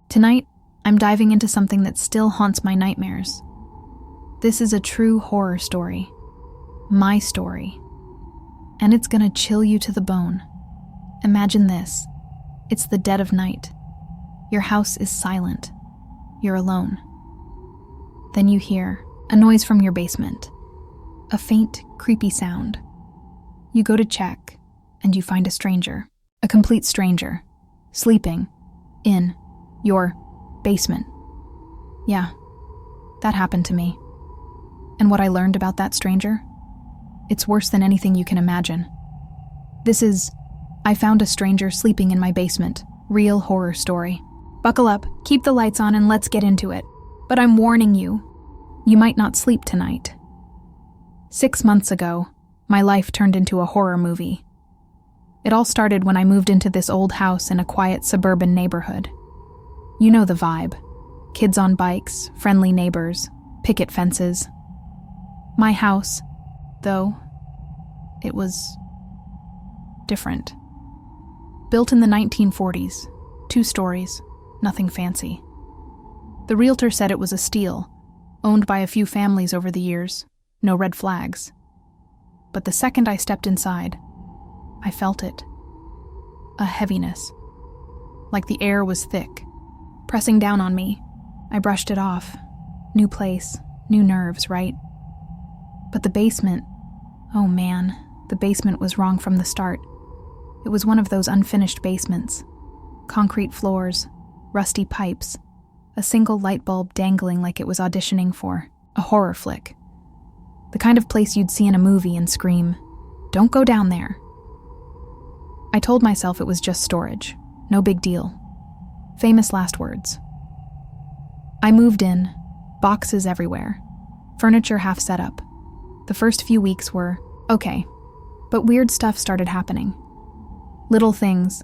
Tonight, I'm diving into something that still haunts my nightmares. This is a true horror story. My story. And it's gonna chill you to the bone. Imagine this. It's the dead of night. Your house is silent. You're alone. Then you hear a noise from your basement. A faint, creepy sound. You go to check, and you find a stranger. A complete stranger. Sleeping. In your basement. Yeah, that happened to me. And what I learned about that stranger? It's worse than anything you can imagine. I found a stranger sleeping in my basement. Real horror story. Buckle up, keep the lights on, and let's get into it. But I'm warning you, you might not sleep tonight. 6 months ago, my life turned into a horror movie. It all started when I moved into this old house in a quiet suburban neighborhood. You know the vibe. Kids on bikes, friendly neighbors, picket fences. My house, though, it was different. Built in the 1940s, 2 stories, nothing fancy. The realtor said it was a steal, owned by a few families over the years, no red flags. But the second I stepped inside, I felt it. A heaviness. Like the air was thick, pressing down on me. I brushed it off. New place, new nerves, right? But the basement, oh man, the basement was wrong from the start. It was one of those unfinished basements. Concrete floors, rusty pipes, a single light bulb dangling like it was auditioning for a horror flick. The kind of place you'd see in a movie and scream, "Don't go down there." I told myself it was just storage, no big deal. Famous last words. I moved in, boxes everywhere, furniture half set up. The first few weeks were okay, but weird stuff started happening. Little things.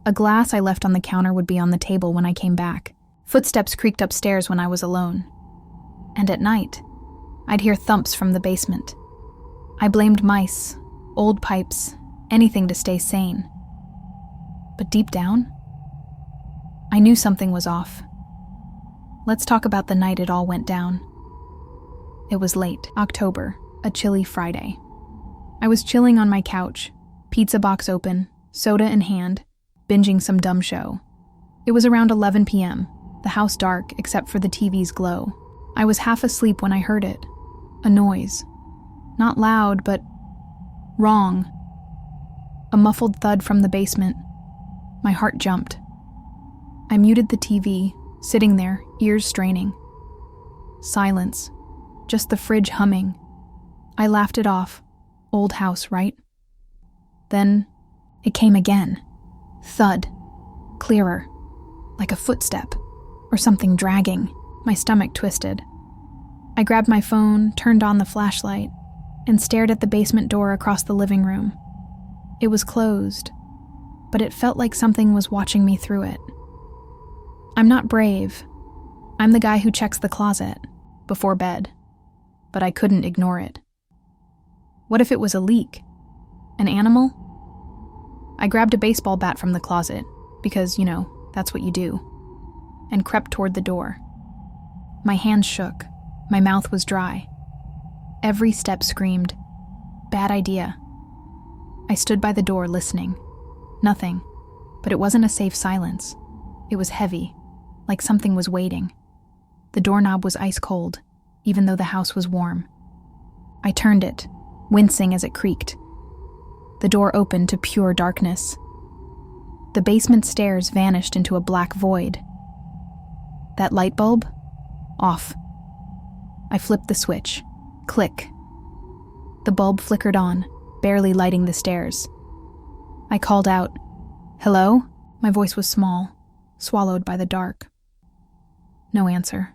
A glass I left on the counter would be on the table when I came back. Footsteps creaked upstairs when I was alone. And at night, I'd hear thumps from the basement. I blamed mice, old pipes, anything to stay sane. But deep down, I knew something was off. Let's talk about the night it all went down. It was late, October, a chilly Friday. I was chilling on my couch, pizza box open, soda in hand, binging some dumb show. It was around 11 p.m., the house dark except for the TV's glow. I was half asleep when I heard it. A noise. Not loud, but wrong. A muffled thud from the basement. My heart jumped. I muted the TV, sitting there, ears straining. Silence. Just the fridge humming. I laughed it off. Old house, right? Then it came again. Thud. Clearer. Like a footstep. Or something dragging. My stomach twisted. I grabbed my phone, turned on the flashlight, and stared at the basement door across the living room. It was closed, but it felt like something was watching me through it. I'm not brave. I'm the guy who checks the closet before bed, but I couldn't ignore it. What if it was a leak? An animal? I grabbed a baseball bat from the closet, because, that's what you do, and crept toward the door. My hands shook. My mouth was dry. Every step screamed, "Bad idea." I stood by the door listening. Nothing, but it wasn't a safe silence. It was heavy, like something was waiting. The doorknob was ice cold, even though the house was warm. I turned it, wincing as it creaked. The door opened to pure darkness. The basement stairs vanished into a black void. That light bulb? Off. I flipped the switch. Click. The bulb flickered on, barely lighting the stairs. I called out, "Hello?" My voice was small, swallowed by the dark. No answer.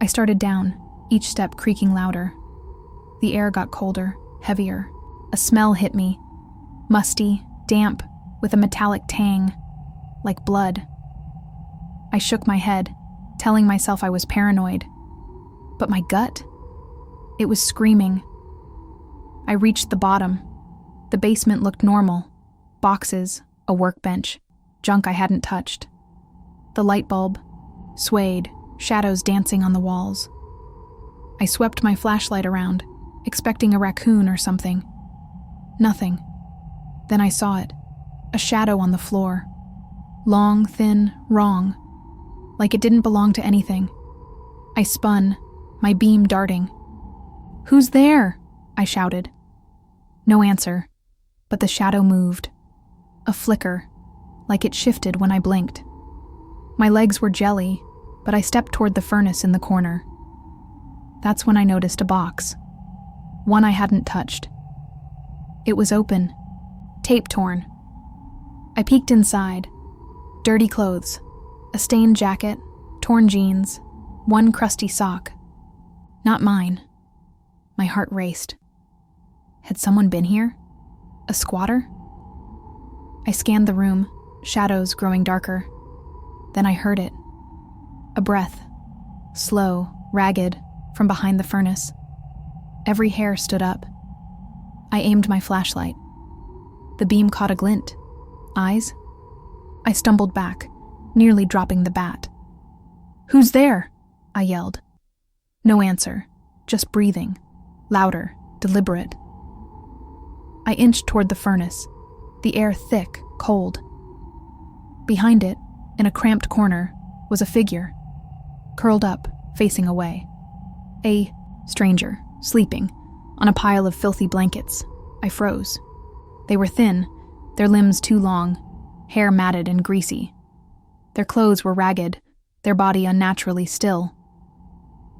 I started down, each step creaking louder. The air got colder, heavier. A smell hit me. Musty, damp, with a metallic tang, like blood. I shook my head, telling myself I was paranoid. But my gut? It was screaming. I reached the bottom. The basement looked normal. Boxes, a workbench, junk I hadn't touched. The light bulb swayed, shadows dancing on the walls. I swept my flashlight around, expecting a raccoon or something. Nothing. Then I saw it. A shadow on the floor. Long, thin, wrong. Like it didn't belong to anything. I spun, my beam darting. "Who's there?" I shouted. No answer, but the shadow moved. A flicker, like it shifted when I blinked. My legs were jelly, but I stepped toward the furnace in the corner. That's when I noticed a box. One I hadn't touched. It was open, tape torn. I peeked inside. Dirty clothes, a stained jacket, torn jeans, one crusty sock. Not mine. My heart raced. Had someone been here? A squatter? I scanned the room, shadows growing darker. Then I heard it. A breath, slow, ragged, from behind the furnace. Every hair stood up. I aimed my flashlight. The beam caught a glint. Eyes? I stumbled back, nearly dropping the bat. "Who's there?" I yelled. No answer, just breathing, louder, deliberate. I inched toward the furnace, the air thick, cold. Behind it, in a cramped corner, was a figure, curled up, facing away. A stranger, sleeping, on a pile of filthy blankets. I froze. They were thin, their limbs too long, hair matted and greasy. Their clothes were ragged, their body unnaturally still.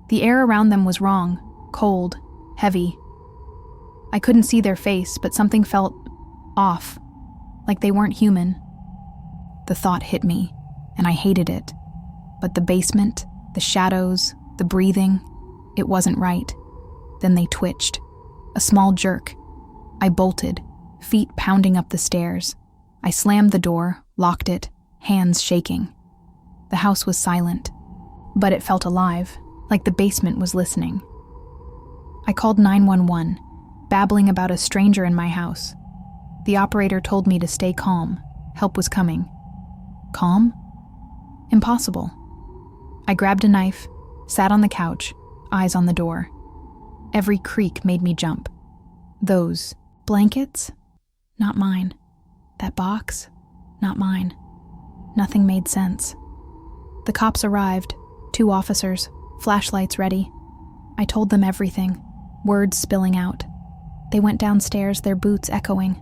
The air around them was wrong, cold, heavy. I couldn't see their face, but something felt off, like they weren't human. The thought hit me, and I hated it. But the basement, the shadows, the breathing, it wasn't right. Then they twitched. A small jerk. I bolted, feet pounding up the stairs. I slammed the door, locked it, hands shaking. The house was silent, but it felt alive, like the basement was listening. I called 911, babbling about a stranger in my house. The operator told me to stay calm. Help was coming. Calm? Impossible. I grabbed a knife, sat on the couch, eyes on the door. Every creak made me jump. Those blankets? Not mine. That box? Not mine. Nothing made sense. The cops arrived, 2 officers, flashlights ready. I told them everything, words spilling out. They went downstairs, their boots echoing.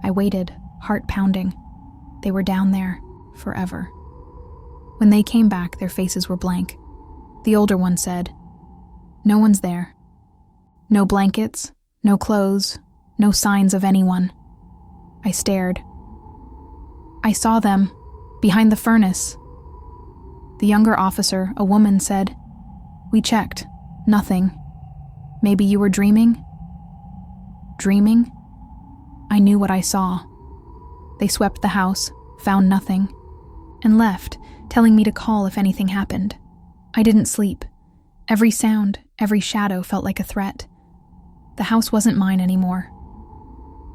I waited, heart pounding. They were down there, forever. When they came back, their faces were blank. The older one said, "No one's there. No blankets, no clothes, no signs of anyone." I stared. "I saw them, behind the furnace." The younger officer, a woman, said, "We checked. Nothing. Maybe you were dreaming?" Dreaming? I knew what I saw. They swept the house, found nothing, and left, telling me to call if anything happened. I didn't sleep. Every sound, every shadow felt like a threat. The house wasn't mine anymore.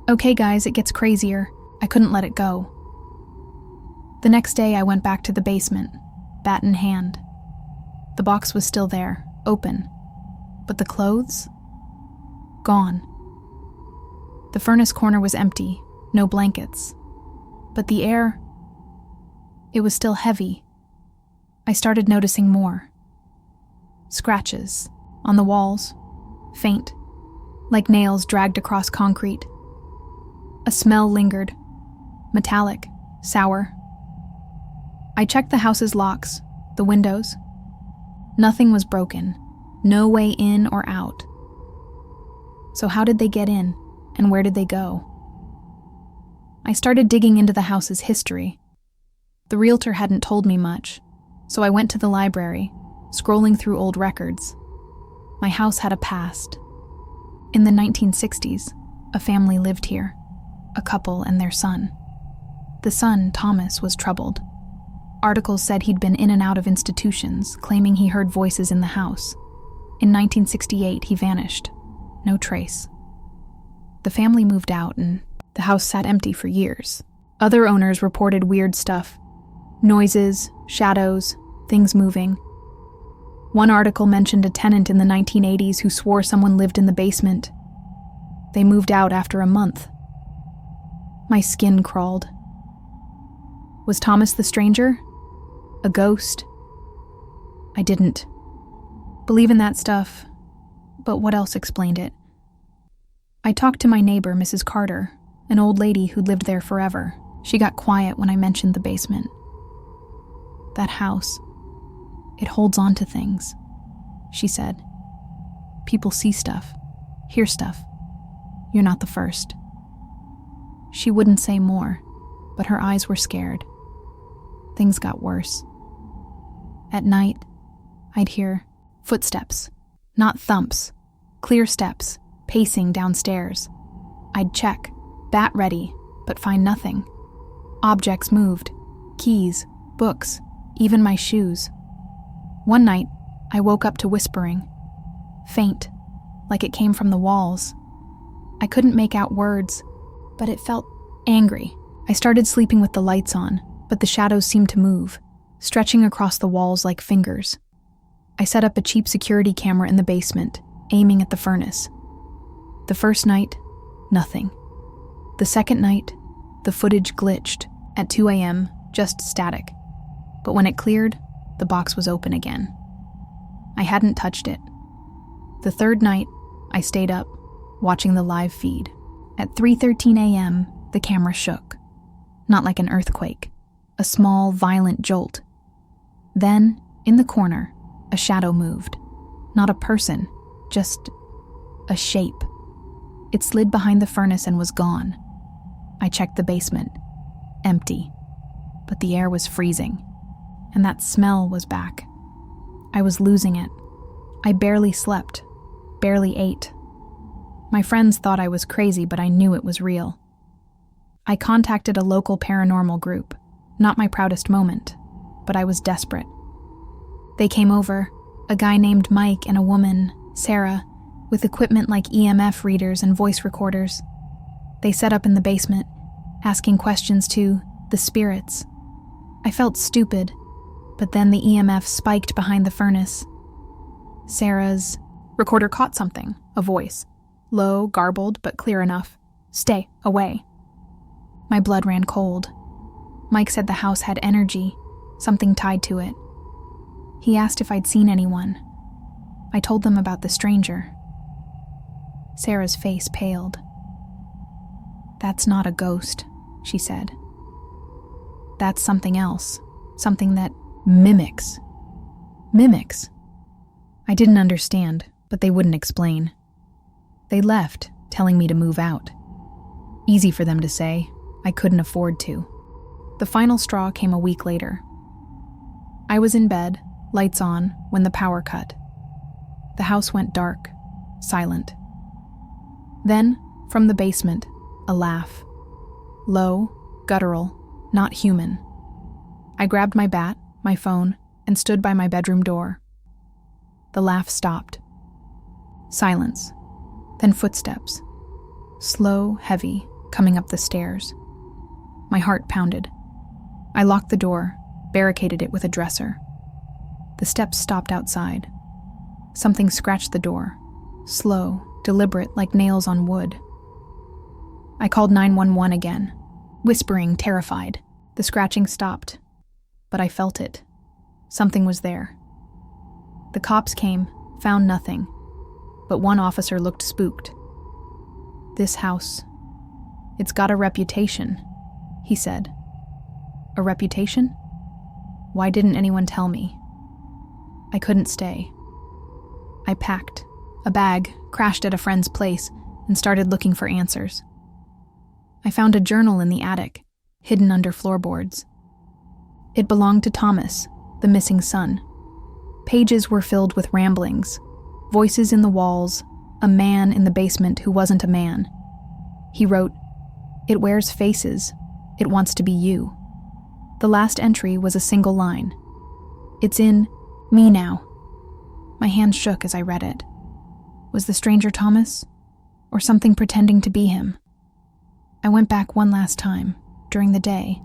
Okay, guys, it gets crazier. I couldn't let it go. The next day, I went back to the basement, bat in hand. The box was still there, open. But the clothes? Gone. The furnace corner was empty, no blankets. But the air, it was still heavy. I started noticing more. Scratches on the walls, faint, like nails dragged across concrete. A smell lingered, metallic, sour. I checked the house's locks, the windows. Nothing was broken, no way in or out. So how did they get in, and where did they go? I started digging into the house's history. The realtor hadn't told me much, so I went to the library, scrolling through old records. My house had a past. In the 1960s, a family lived here, a couple and their son. The son, Thomas, was troubled. Articles said he'd been in and out of institutions, claiming he heard voices in the house. In 1968, he vanished. No trace. The family moved out, and the house sat empty for years. Other owners reported weird stuff. Noises, shadows, things moving. One article mentioned a tenant in the 1980s who swore someone lived in the basement. They moved out after a month. My skin crawled. Was Thomas the stranger? A ghost? I didn't believe in that stuff, but what else explained it? I talked to my neighbor, Mrs. Carter, an old lady who'd lived there forever. She got quiet when I mentioned the basement. That house, it holds on to things, she said. People see stuff, hear stuff. You're not the first. She wouldn't say more, but her eyes were scared. Things got worse. At night, I'd hear footsteps, not thumps, clear steps, pacing downstairs. I'd check, bat ready, but find nothing. Objects moved, keys, books, even my shoes. One night, I woke up to whispering, faint, like it came from the walls. I couldn't make out words, but it felt angry. I started sleeping with the lights on, but the shadows seemed to move, stretching across the walls like fingers. I set up a cheap security camera in the basement, aiming at the furnace. The first night, nothing. The second night, the footage glitched. At 2 a.m., just static. But when it cleared, the box was open again. I hadn't touched it. The third night, I stayed up, watching the live feed. At 3:13 a.m., the camera shook. Not like an earthquake, a small, violent jolt. Then, in the corner, a shadow moved. Not a person, just a shape. It slid behind the furnace and was gone. I checked the basement. Empty. But the air was freezing. And that smell was back. I was losing it. I barely slept. Barely ate. My friends thought I was crazy, but I knew it was real. I contacted a local paranormal group. Not my proudest moment, but I was desperate. They came over, a guy named Mike and a woman, Sarah, with equipment like EMF readers and voice recorders. They set up in the basement, asking questions to the spirits. I felt stupid, but then the EMF spiked behind the furnace. Sarah's recorder caught something, a voice. Low, garbled, but clear enough. Stay away. My blood ran cold. Mike said the house had energy, something tied to it. He asked if I'd seen anyone. I told them about the stranger. Sarah's face paled. That's not a ghost, she said. That's something else, something that mimics. Mimics. I didn't understand, but they wouldn't explain. They left, telling me to move out. Easy for them to say. I couldn't afford to. The final straw came a week later. I was in bed, lights on, when the power cut. The house went dark, silent. Then, from the basement, a laugh. Low, guttural, not human. I grabbed my bat, my phone, and stood by my bedroom door. The laugh stopped. Silence. Then footsteps. Slow, heavy, coming up the stairs. My heart pounded. I locked the door, barricaded it with a dresser. The steps stopped outside. Something scratched the door. Slow, deliberate, like nails on wood. I called 911 again, whispering, terrified. The scratching stopped, but I felt it. Something was there. The cops came, found nothing, but one officer looked spooked. This house, it's got a reputation, he said. A reputation? Why didn't anyone tell me? I couldn't stay. I packed a bag, crashed at a friend's place, and started looking for answers. I found a journal in the attic, hidden under floorboards. It belonged to Thomas, the missing son. Pages were filled with ramblings, voices in the walls, a man in the basement who wasn't a man. He wrote, "It wears faces. It wants to be you." The last entry was a single line. "It's in me now." My hand shook as I read it. Was the stranger Thomas, or something pretending to be him? I went back one last time, during the day,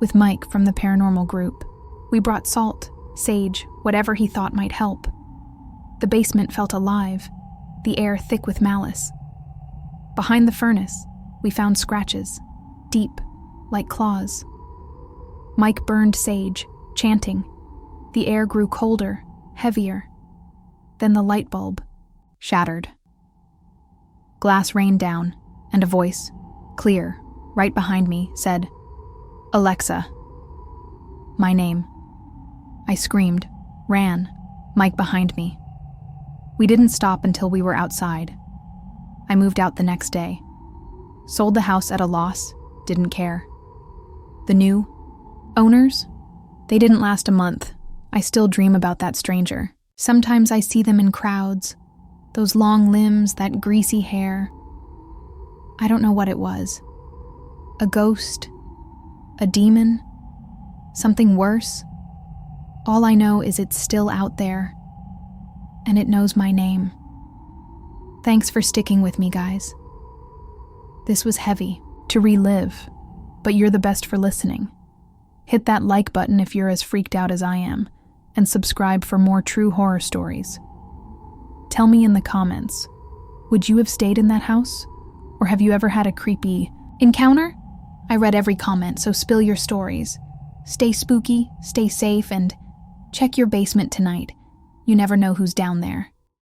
with Mike from the paranormal group. We brought salt, sage, whatever he thought might help. The basement felt alive, the air thick with malice. Behind the furnace, we found scratches, deep, like claws. Mike burned sage, chanting. The air grew colder, heavier. Then the light bulb shattered. Glass rained down, and a voice, clear, right behind me, said, "Alexa." My name. I screamed, ran, Mike behind me. We didn't stop until we were outside. I moved out the next day. Sold the house at a loss, didn't care. The new owners? They didn't last a month. I still dream about that stranger. Sometimes I see them in crowds. Those long limbs, that greasy hair. I don't know what it was. A ghost? A demon? Something worse? All I know is it's still out there, and it knows my name. Thanks for sticking with me, guys. This was heavy to relive, but you're the best for listening. Hit that like button if you're as freaked out as I am, and subscribe for more true horror stories. Tell me in the comments, would you have stayed in that house? Or have you ever had a creepy encounter? I read every comment, so spill your stories. Stay spooky, stay safe, and check your basement tonight. You never know who's down there.